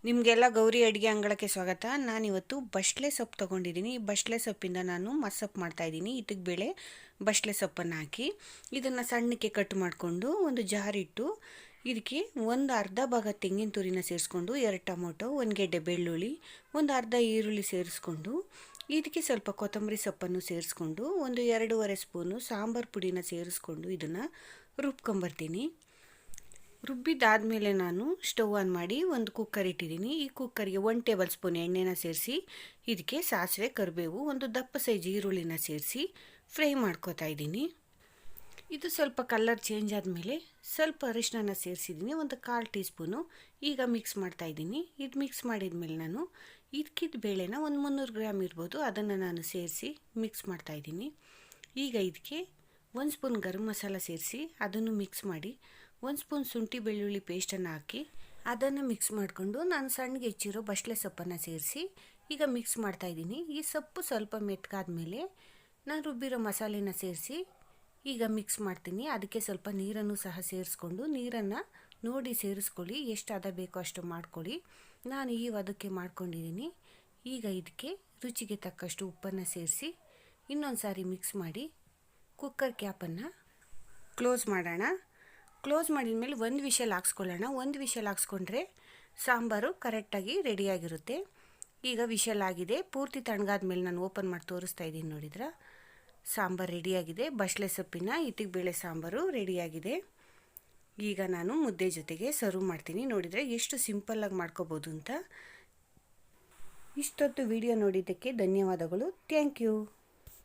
ನಿಮಗೆಲ್ಲ ಗೌರಿ ಅಡುಗೆ ಅಂಗಳಕ್ಕೆ ಸ್ವಾಗತ. ನಾನಿವತ್ತು ಬಸಳೆ ಸೊಪ್ಪು ತೊಗೊಂಡಿದ್ದೀನಿ. ಈ ಬಸಳೆ ಸೊಪ್ಪಿಂದ ನಾನು ಮಸ್ಸೊಪ್ಪು ಮಾಡ್ತಾಯಿದ್ದೀನಿ. ಇದಕ್ಕೆ ಬೇಳೆ ಬಸಳೆ ಸೊಪ್ಪನ್ನು ಹಾಕಿ ಇದನ್ನು ಸಣ್ಣಕ್ಕೆ ಕಟ್ ಮಾಡಿಕೊಂಡು ಒಂದು ಜಾರಿಟ್ಟು ಇದಕ್ಕೆ ಒಂದು ಅರ್ಧ ಭಾಗ ತೆಂಗಿನ ತುರಿನ ಸೇರಿಸ್ಕೊಂಡು 2 ಟೊಮೊಟೊ, 1 ಗೆಡ್ಡೆ ಬೆಳ್ಳುಳ್ಳಿ, ಒಂದು ಅರ್ಧ ಈರುಳ್ಳಿ ಸೇರಿಸ್ಕೊಂಡು ಇದಕ್ಕೆ ಸ್ವಲ್ಪ ಕೊತ್ತಂಬರಿ ಸೊಪ್ಪನ್ನು ಸೇರಿಸ್ಕೊಂಡು ಒಂದು 2.5 ಸ್ಪೂನು ಸಾಂಬಾರು ಪುಡಿನ ಸೇರಿಸ್ಕೊಂಡು ಇದನ್ನು ರುಬ್ಕೊಂಬರ್ತೀನಿ. ರುಬ್ಬಿದ್ದಾದಮೇಲೆ ನಾನು ಸ್ಟವ್ ಆನ್ ಮಾಡಿ ಒಂದು ಕುಕ್ಕರ್ ಇಟ್ಟಿದ್ದೀನಿ. ಈ ಕುಕ್ಕರ್ಗೆ 1 ಟೇಬಲ್ ಸ್ಪೂನ್ ಎಣ್ಣೆನ ಸೇರಿಸಿ ಇದಕ್ಕೆ ಸಾಸಿವೆ, ಕರಿಬೇವು, ಒಂದು ದಪ್ಪ ಸೈಜ್ ಈರುಳ್ಳಿನ ಸೇರಿಸಿ ಫ್ರೈ ಮಾಡ್ಕೋತಾ ಇದ್ದೀನಿ. ಇದು ಸ್ವಲ್ಪ ಕಲರ್ ಚೇಂಜ್ ಆದಮೇಲೆ ಸ್ವಲ್ಪ ಅರಿಶಿನ ಸೇರಿಸಿದ್ದೀನಿ, ಒಂದು 1/4 ಟೀ ಸ್ಪೂನು. ಈಗ ಮಿಕ್ಸ್ ಮಾಡ್ತಾಯಿದ್ದೀನಿ. ಇದು ಮಿಕ್ಸ್ ಮಾಡಿದ್ಮೇಲೆ ನಾನು ಇದಕ್ಕಿದ್ದ ಬೇಳೆನ ಒಂದು 300 ಗ್ರಾಮ್ ಇರ್ಬೋದು, ಅದನ್ನು ನಾನು ಸೇರಿಸಿ ಮಿಕ್ಸ್ ಮಾಡ್ತಾಯಿದ್ದೀನಿ. ಈಗ ಇದಕ್ಕೆ 1 ಸ್ಪೂನ್ ಗರಂ ಮಸಾಲ ಸೇರಿಸಿ ಅದನ್ನು ಮಿಕ್ಸ್ ಮಾಡಿ 1 ಸ್ಪೂನ್ ಶುಂಠಿ ಬೆಳ್ಳುಳ್ಳಿ ಪೇಸ್ಟನ್ನು ಹಾಕಿ ಅದನ್ನು ಮಿಕ್ಸ್ ಮಾಡಿಕೊಂಡು ನಾನು ಸಣ್ಣಗೆ ಹೆಚ್ಚಿರೋ ಬಸಳೆ ಸೊಪ್ಪನ್ನು ಸೇರಿಸಿ ಈಗ ಮಿಕ್ಸ್ ಮಾಡ್ತಾಯಿದ್ದೀನಿ. ಈ ಸೊಪ್ಪು ಸ್ವಲ್ಪ ಮೆತ್ಕಾದ್ಮೇಲೆ ನಾನು ರುಬ್ಬಿರೋ ಮಸಾಲೆನ ಸೇರಿಸಿ ಈಗ ಮಿಕ್ಸ್ ಮಾಡ್ತೀನಿ. ಅದಕ್ಕೆ ಸ್ವಲ್ಪ ನೀರನ್ನು ಸಹ ಸೇರಿಸ್ಕೊಂಡು ನೀರನ್ನು ನೋಡಿ ಸೇರಿಸ್ಕೊಳ್ಳಿ, ಎಷ್ಟು ಹದ ಬೇಕೋ ಅಷ್ಟು ಮಾಡ್ಕೊಳ್ಳಿ. ನಾನು ಈ ಅದಕ್ಕೆ ಮಾಡ್ಕೊಂಡಿದ್ದೀನಿ. ಈಗ ಇದಕ್ಕೆ ರುಚಿಗೆ ತಕ್ಕಷ್ಟು ಉಪ್ಪನ್ನು ಸೇರಿಸಿ ಇನ್ನೊಂದು ಸಾರಿ ಮಿಕ್ಸ್ ಮಾಡಿ ಕುಕ್ಕರ್ ಕ್ಯಾಪನ್ನು ಕ್ಲೋಸ್ ಮಾಡೋಣ. ಕ್ಲೋಸ್ ಮಾಡಿದ ಮೇಲೆ ಒಂದು ವಿಷಲ್ ಹಾಕ್ಸ್ಕೊಳ್ಳೋಣ. ಒಂದು ವಿಷಲ್ ಹಾಕ್ಸ್ಕೊಂಡ್ರೆ ಸಾಂಬಾರು ಕರೆಕ್ಟಾಗಿ ರೆಡಿಯಾಗಿರುತ್ತೆ. ಈಗ ವಿಷಲ್ ಆಗಿದೆ. ಪೂರ್ತಿ ತಣ್ಣಗಾದ ಮೇಲೆ ನಾನು ಓಪನ್ ಮಾಡಿ ತೋರಿಸ್ತಾ ಇದ್ದೀನಿ. ನೋಡಿದ್ರೆ ಸಾಂಬಾರು ರೆಡಿಯಾಗಿದೆ. ಬಸಳೆ ಸೊಪ್ಪಿನ ಇಟ್ಟಿಗೆ ಬೇಳೆ ಸಾಂಬಾರು ರೆಡಿಯಾಗಿದೆ. ಈಗ ನಾನು ಮುದ್ದೆ ಜೊತೆಗೆ ಸರ್ವ್ ಮಾಡ್ತೀನಿ. ನೋಡಿದರೆ ಎಷ್ಟು ಸಿಂಪಲ್ಲಾಗಿ ಮಾಡ್ಕೋಬೋದು ಅಂತ. ಇಷ್ಟೊತ್ತು ವಿಡಿಯೋ ನೋಡಿದ್ದಕ್ಕೆ ಧನ್ಯವಾದಗಳು. Thank you.